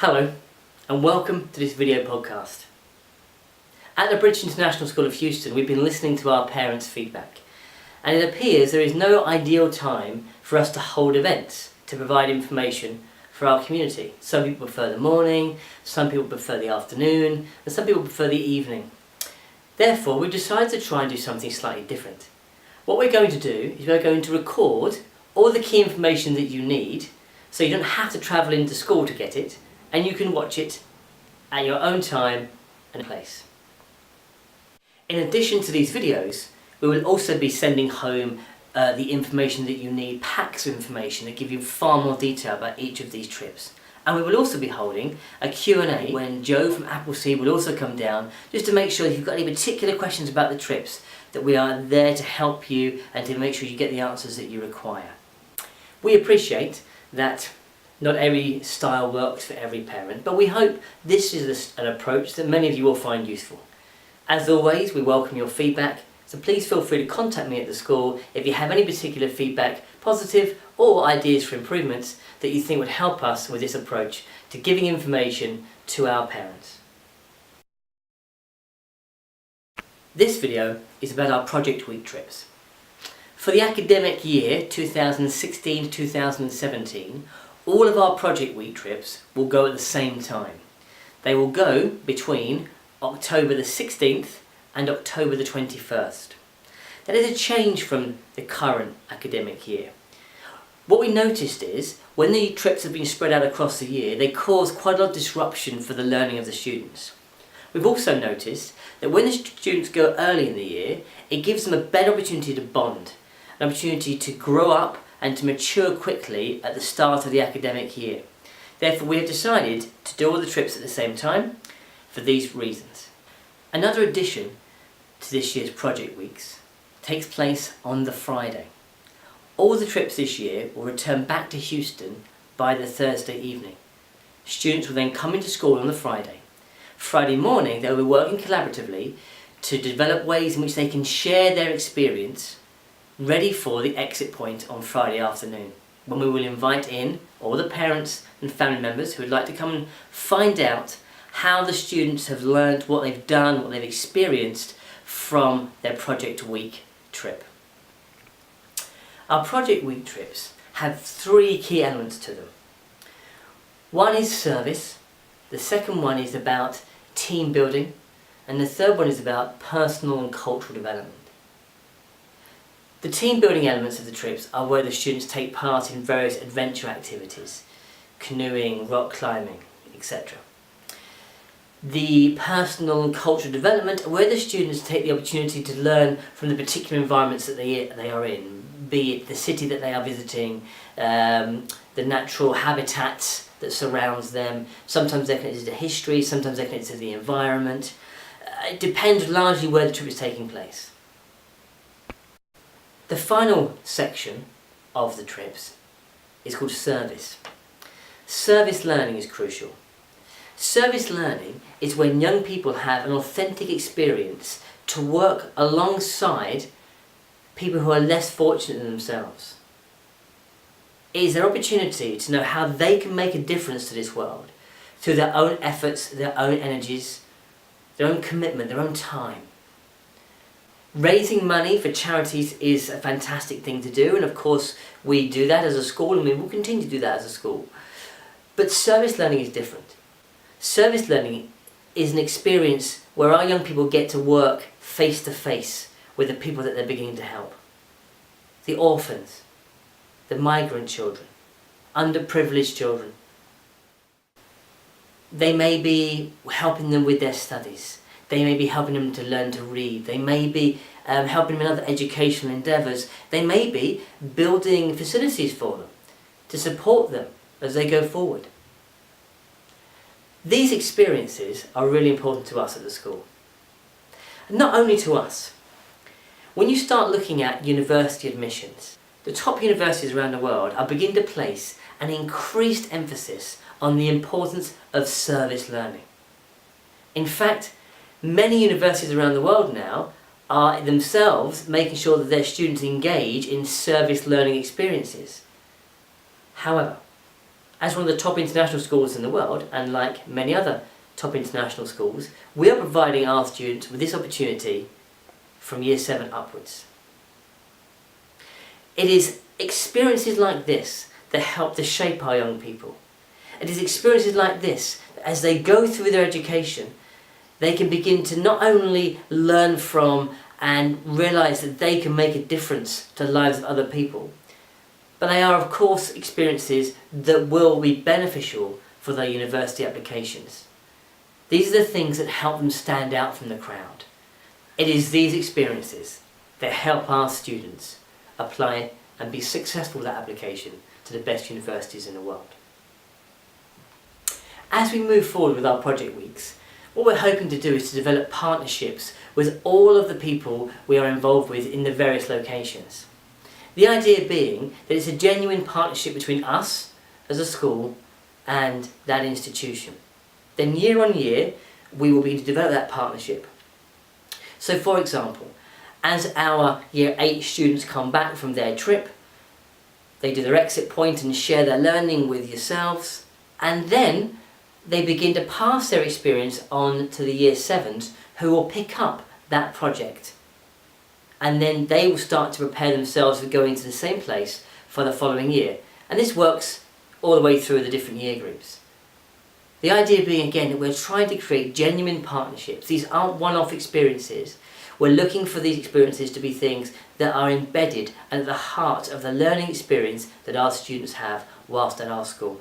Hello and welcome to this video podcast. At the British International School of Houston, we've been listening to our parents' feedback, and it appears there is no ideal time for us to hold events to provide information for our community. Some people prefer the morning, some people prefer the afternoon, and some people prefer the evening. Therefore, we've decided to try and do something slightly different. What we're going to do is we're going to record all the key information that you need, so you don't have to travel into school to get it, and you can watch it at your own time and place. In addition to these videos, we will also be sending home the information that you need, packs of information that give you far more detail about each of these trips. And we will also be holding a Q&A when Joe from Appleseed will also come down, just to make sure if you've got any particular questions about the trips, that we are there to help you and to make sure you get the answers that you require. We appreciate that not every style works for every parent, but we hope this is an approach that many of you will find useful. As always, we welcome your feedback, so please feel free to contact me at the school if you have any particular feedback, positive or ideas for improvements that you think would help us with this approach to giving information to our parents. This video is about our Project Week trips. For the academic year 2016-2017, all of our Project Week trips will go at the same time. They will go between October the 16th and October the 21st. That is a change from the current academic year. What we noticed is, when the trips have been spread out across the year, they cause quite a lot of disruption for the learning of the students. We've also noticed that when the students go early in the year, it gives them a better opportunity to bond, an opportunity to grow up and to mature quickly at the start of the academic year. Therefore, we have decided to do all the trips at the same time for these reasons. Another addition to this year's Project Weeks takes place on the Friday. All the trips this year will return back to Houston by the Thursday evening. Students will then come into school on the Friday. Friday morning, they will be working collaboratively to develop ways in which they can share their experience, ready for the exit point on Friday afternoon, when we will invite in all the parents and family members who would like to come and find out how the students have learned, what they've done, what they've experienced from their Project Week trip. Our Project Week trips have three key elements to them. One is service, the second one is about team building, and the third one is about personal and cultural development. The team building elements of the trips are where the students take part in various adventure activities, canoeing, rock climbing, etc. The personal and cultural development are where the students take the opportunity to learn from the particular environments that they are in, be it the city that they are visiting, the natural habitats that surrounds them. Sometimes they're connected to history, sometimes they're connected to the environment. It depends largely where the trip is taking place. The final section of the trips is called service. Service learning is crucial. Service learning is when young people have an authentic experience to work alongside people who are less fortunate than themselves. It is their opportunity to know how they can make a difference to this world through their own efforts, their own energies, their own commitment, their own time. Raising money for charities is a fantastic thing to do, and of course we do that as a school, and we will continue to do that as a school. But service learning is different. Service learning is an experience where our young people get to work face to face with the people that they're beginning to help. The orphans, the migrant children, underprivileged children. They may be helping them with their studies. They may be helping them to learn to read. They may be helping them in other educational endeavours. They may be building facilities for them to support them as they go forward. These experiences are really important to us at the school. Not only to us. When you start looking at university admissions, the top universities around the world are beginning to place an increased emphasis on the importance of service learning. In fact, many universities around the world now are themselves making sure that their students engage in service learning experiences. However, As one of the top international schools in the world, and like many other top international schools, we are providing our students with this opportunity from Year 7 upwards. It is experiences like this that help to shape our young people. It is experiences like this that as they go through their education, they can begin to not only learn from and realise that they can make a difference to the lives of other people, but they are of course experiences that will be beneficial for their university applications. These are the things that help them stand out from the crowd. It is these experiences that help our students apply and be successful with that application to the best universities in the world. As we move forward with our project weeks, what we're hoping to do is to develop partnerships with all of the people we are involved with in the various locations. The idea being that it's a genuine partnership between us as a school and that institution. Then year on year, we will begin to develop that partnership. So for example, as our Year 8 students come back from their trip, they do their exit point and share their learning with yourselves, and then they begin to pass their experience on to the Year 7s who will pick up that project. And then they will start to prepare themselves for going to the same place for the following year. And this works all the way through the different year groups. The idea being again that we're trying to create genuine partnerships. These aren't one-off experiences. We're looking for these experiences to be things that are embedded and at the heart of the learning experience that our students have whilst at our school.